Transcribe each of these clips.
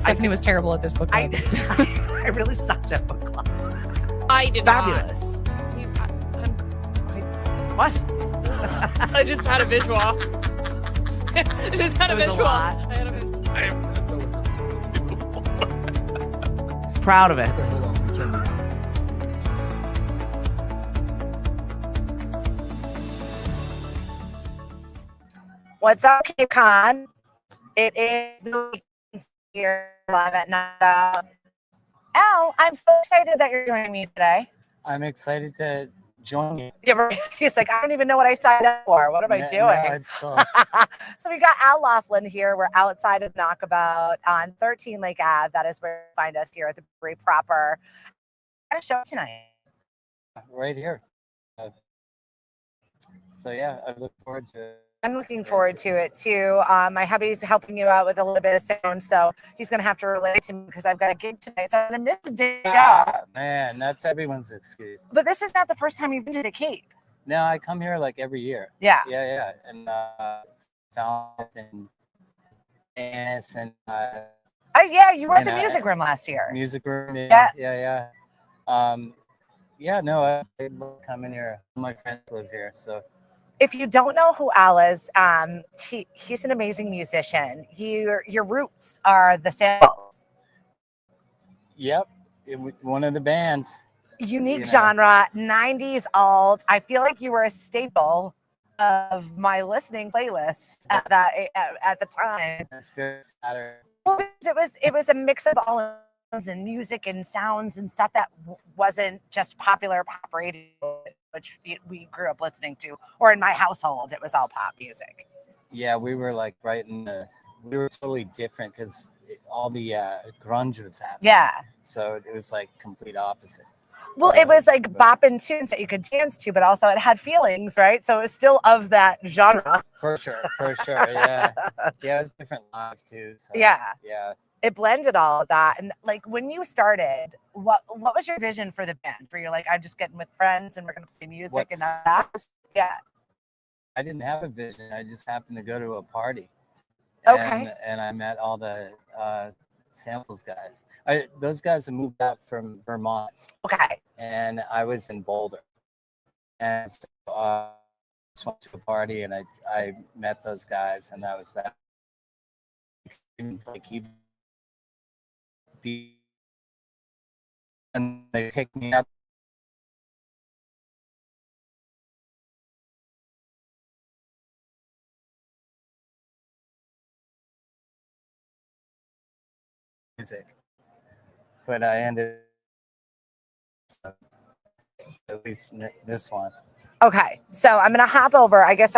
Stephanie was terrible at this book club. I really sucked at book club. I did Fabulous. What? I just had a visual. I just had a It was a visual. lot. I had a visual. Proud of it. Hold on, let me turn it on. What's up, Cape Cod? It is the weekend here live at night. Al, I'm so excited that you're joining me today. I'm excited to join you. Yeah, right. He's like, I don't even know what I signed up for. What am I doing? No, it's cool. So we got Al Laughlin here. We're outside of Knockabout on 13 Lake Ave. That is where you find us here at the brewery proper. Got a show tonight. Right here. So yeah, I look forward to it. I'm looking forward to it too. My hubby's helping you out with a little bit of sound, so he's gonna have to relate to me because I've got a gig tonight, so I'm gonna miss the day show. Ah, man, that's everyone's excuse. But this is not the first time you've been to the Cape. No, I come here like every year. Yeah. Yeah. And Falmouth and Annis and Oh yeah, you were at And, the music room last year. music room. Yeah. Yeah. No, I love coming here. My friends live here, so If you don't know who Al is, he's an amazing musician. Your roots are the samples. yep. One of the bands. Unique You know. genre, 90s alt. I feel like you were a staple of my listening playlist at the time. That's very flattering. Well, because it was a mix of all and music and sounds and stuff that wasn't just popular pop radio, which we grew up listening to, or in my household it was all pop music. Yeah, we were like we were totally different because all the grunge was happening. Yeah. So it was like complete opposite. Well, it was like bopping tunes that you could dance to, but also it had feelings, right? So it was still of that genre. For sure. Yeah. Yeah, it was different live too. So, Yeah. Yeah. It blended all of that. And like when you started, what was your vision for the band? Where you're like, I'm just getting with friends and we're gonna play music and that? Yeah. I didn't have a vision. I just happened to go to a party. Okay. And I met all the samples guys. Those guys have moved out from Vermont, Okay. and I was in Boulder. And so just went to a party, and I met those guys, and that was that. Even play keyboard. And they picked me up. Music, but I ended at least this one. Okay. So I'm gonna hop over. I guess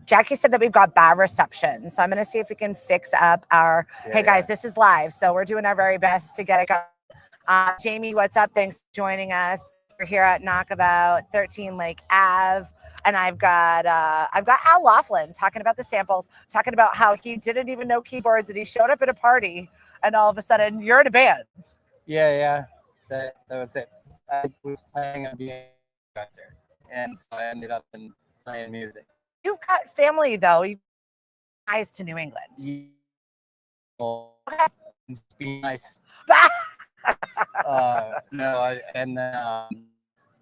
Jackie said that we've got bad reception. So I'm gonna see if we can fix up our hey guys, this is live. So we're doing our very best to get it going. Jamie, what's up? Thanks for joining us. We're here at Knockabout 13 Lake Ave. And I've got Al Laughlin talking about the samples, talking about how he didn't even know keyboards and he showed up at a party and all of a sudden you're in a band. Yeah. That was it. I was playing a piano director, and so I ended up playing music. You've got family though. You ties to New England. Okay. Be nice. And then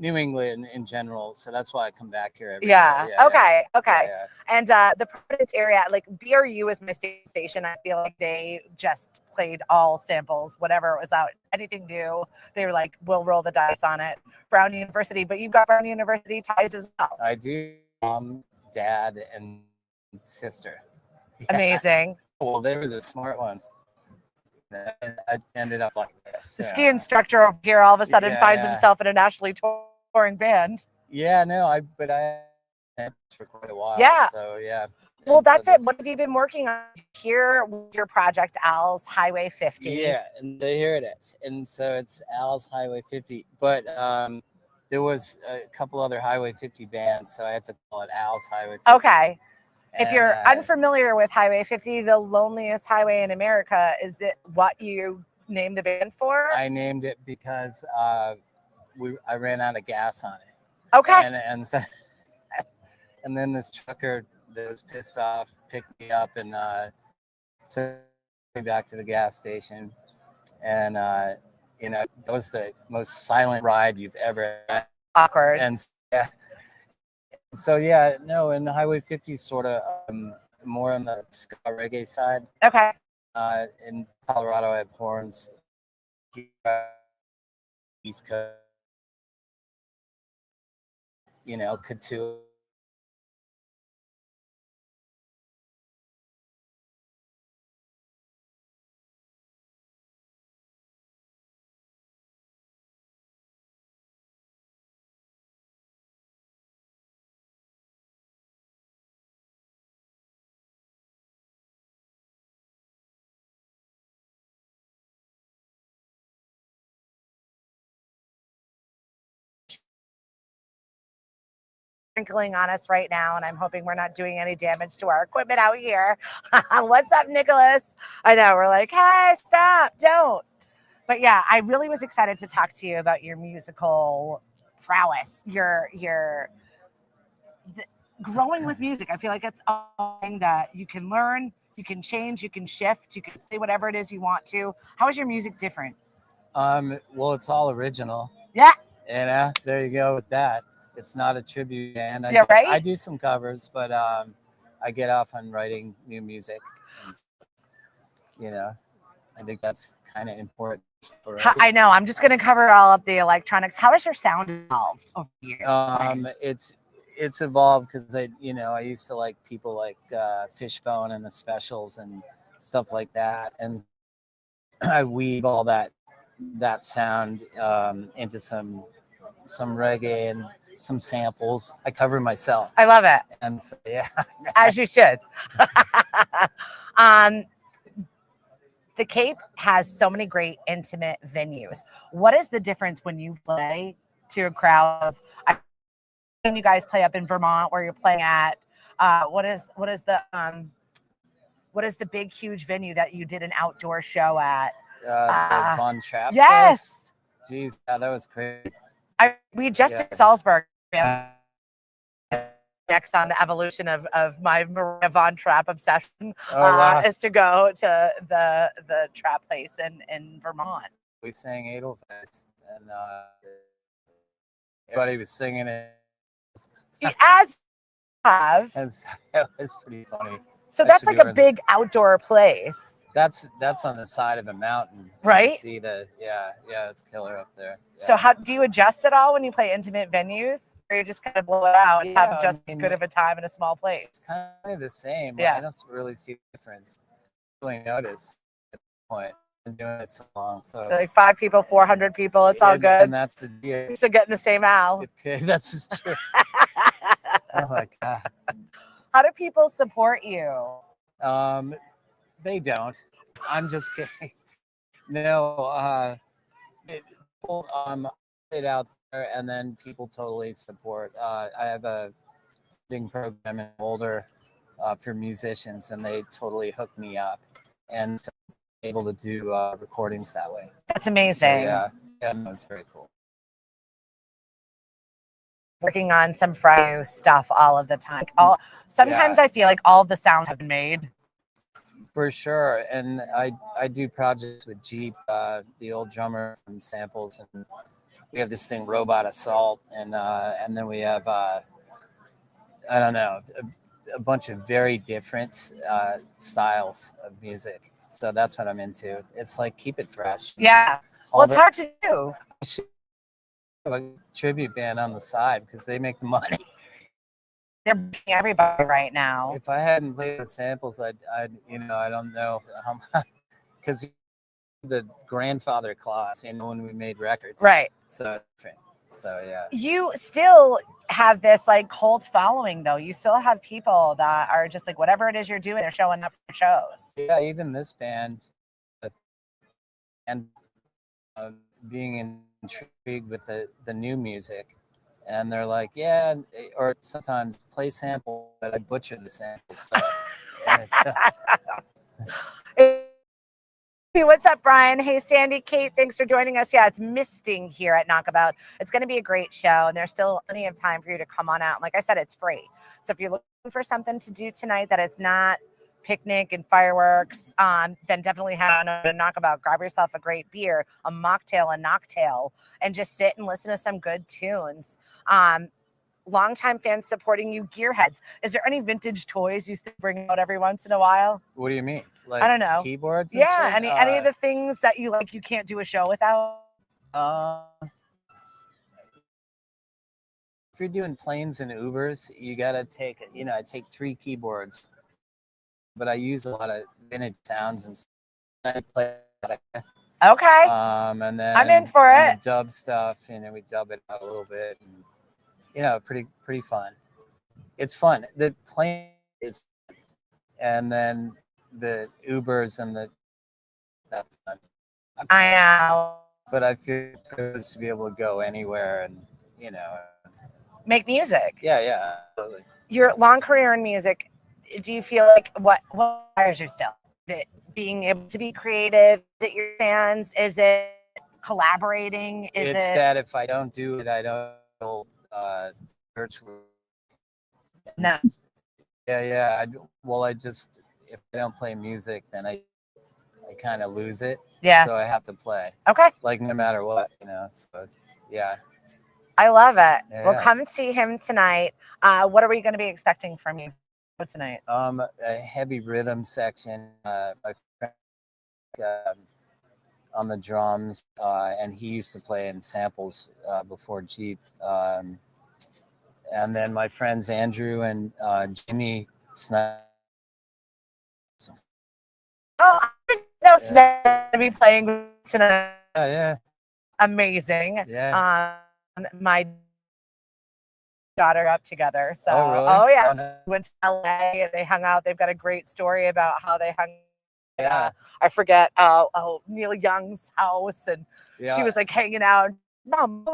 New England in general. So that's why I come back here every Yeah. year. Okay. Yeah. And the Providence area, like BRU is my station. I feel like they just played all samples, whatever was out, anything new. They were like, we'll roll the dice on it. Brown University, but you've got Brown University ties as well. I do. Mom, dad, and sister. Yeah. Amazing. Well, they were the smart ones. I ended up like this. The ski instructor over here all of a sudden finds himself in a nationally touring band. Yeah, no, but I had for quite a while. Yeah. So yeah. Well, And so that's it. this What have you been working on here with your project, Al's Highway 50? Yeah, and so here it is. And so it's Al's Highway 50. But there was a couple other Highway 50 bands, so I had to call it Al's Highway 50. Okay. If And, you're unfamiliar with Highway 50, the loneliest highway in America, is it what you named the band for? I named it because I ran out of gas on it. Okay. And so, and then this trucker that was pissed off picked me up and took back to the gas station, and you know, that was the most silent ride you've ever had. Awkward. And yeah, so yeah, no, and Highway 50 is sort of more on the ska reggae side. Okay. In Colorado, I have horns. East Coast, you know, couture. Sprinkling on us right now, and I'm hoping we're not doing any damage to our equipment out here. What's up, Nicholas? I know we're like, hey, stop, don't. But yeah, I really was excited to talk to you about your musical prowess, growing with music. I feel like it's something that you can learn, you can change, you can shift, you can say whatever it is you want to. How is your music different? Well, it's all original. Yeah. And there you go with that. It's not a tribute band. Yeah, right? I do some covers, but I get off on writing new music. And, you know, I think that's kind of important. Right? I know. I'm just going to cover all of the electronics. How has your sound evolved over the years? It's evolved because I used to like people like Fishbone and the Specials and stuff like that, and I weave all that sound into some reggae and some samples. I cover myself. I love it. And so, yeah. As you should. The Cape has so many great intimate venues. What is the difference when you play to a crowd of, you guys play up in Vermont where you're playing at, what is the big huge venue that you did an outdoor show at? The Von Trapp. Yes. Jeez, yeah, that was crazy. We just did Salzburg. Next on the evolution of my Maria Von Trapp obsession is to go to the trap place in Vermont. We sang Edelweiss, and everybody was singing it. As have. And so it was pretty funny. So that's like a big outdoor place. That's on the side of a mountain, right? You see it's killer up there. Yeah. So how do you adjust at all when you play intimate venues, or you just kind of blow it out and have just as good of a time in a small place? It's kind of the same. Yeah, I don't really see the difference. I really notice at this point. I've been doing it so long, so like 5 people, 400 people, it's all good. And that's the deal. You're still getting the same owl. That's just true. Oh my God. How do people support you? They don't. I'm just kidding. No, people it out there, and then people totally support. I have a funding program in Boulder for musicians, and they totally hook me up, and so I'm able to do recordings that way. That's amazing. So, yeah, it's very cool. Working on some fresh stuff all of the time. Sometimes I feel like all of the sounds have been made. For sure, and I do projects with Jeep, the old drummer from Samples, and we have this thing, Robot Assault, and then we have I don't know, a bunch of very different styles of music. So that's what I'm into. It's like keep it fresh. Yeah, well, it's hard to do. A tribute band on the side because they make the money. They're booking everybody right now. If I hadn't played the Samples, I'd I don't know how much, because the grandfather clause, when we made records, right? So yeah. You still have this like cult following, though. You still have people that are just like whatever it is you're doing, they're showing up for shows. Yeah, even this band, and being intrigued with the new music, and they're like, yeah, or sometimes play sample, but I butcher the samples. So, Hey, what's up, Brian? Hey, Sandy, Kate, thanks for joining us. Yeah, it's misting here at Knockabout. It's going to be a great show, and there's still plenty of time for you to come on out. And like I said, it's free. So if you're looking for something to do tonight that is not picnic and fireworks, then definitely have a knockabout. Grab yourself a great beer, a mocktail, a knocktail, and just sit and listen to some good tunes. Longtime fans supporting you, gearheads. Is there any vintage toys you still bring out every once in a while? What do you mean? Like I don't know. Keyboards? And Yeah, shit? any of the things that you like you can't do a show without? If you're doing planes and Ubers, you gotta take, I take 3 keyboards, but I use a lot of vintage sounds and I play. Okay. And then I'm in for and it. the dub stuff, we dub it out a little bit, and pretty fun. It's fun. The plane is, and then the Ubers and that's fun. I know. But I feel privileged to be able to go anywhere and Make music. yeah, absolutely. Your long career in music, do you feel like what inspires you still? Is it being able to be creative? Is it your fans? Is it collaborating? It's that if I don't do it, I don't virtually. No. Yeah. If I don't play music, then I kind of lose it. Yeah. So I have to play. Okay. Like no matter what, So yeah. I love it. Yeah. Well, come and see him tonight. What are we going to be expecting from you tonight? A heavy rhythm section. My friend on the drums, and he used to play in samples before Jeep. And then my friends Andrew and Jimmy Snyder. Oh, I didn't know Snyder to be playing tonight. Yeah. Amazing. Yeah. My daughter up together. So, really? Yeah. Went to LA. They hung out. They've got a great story about how they hung. Yeah. I forget. Neil Young's house, and she was like hanging out. Mom,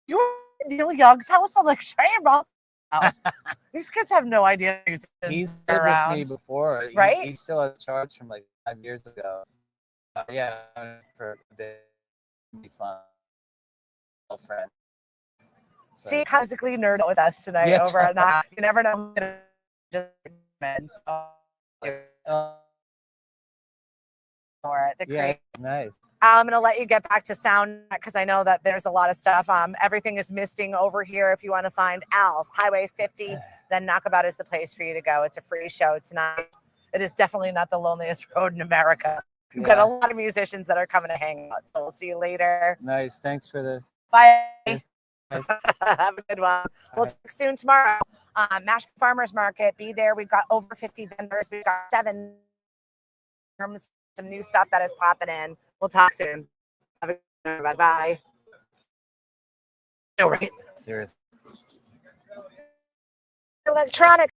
you're at Neil Young's house. I'm like, shut your mouth. These kids have no idea he's been with me before, right? He still has charts from like 5 years ago. Yeah, for a bit, it'd be fun. Friend. So. See, musically nerd with us tonight over at Knock. You never know. Yeah, nice. I'm going to let you get back to sound because I know that there's a lot of stuff. Everything is misting over here. If you want to find Al's Highway 50, then Knockabout is the place for you to go. It's a free show tonight. It is definitely not the loneliest road in America. We've got a lot of musicians that are coming to hang out. So we'll see you later. Nice. Thanks for the... Bye. Have a good one. We'll talk soon tomorrow. Mash Farmers Market. Be there. We've got over 50 vendors. We've got 7 some new stuff that is popping in. We'll talk soon. Have a good one. Bye-bye. No, right? Seriously. Electronic.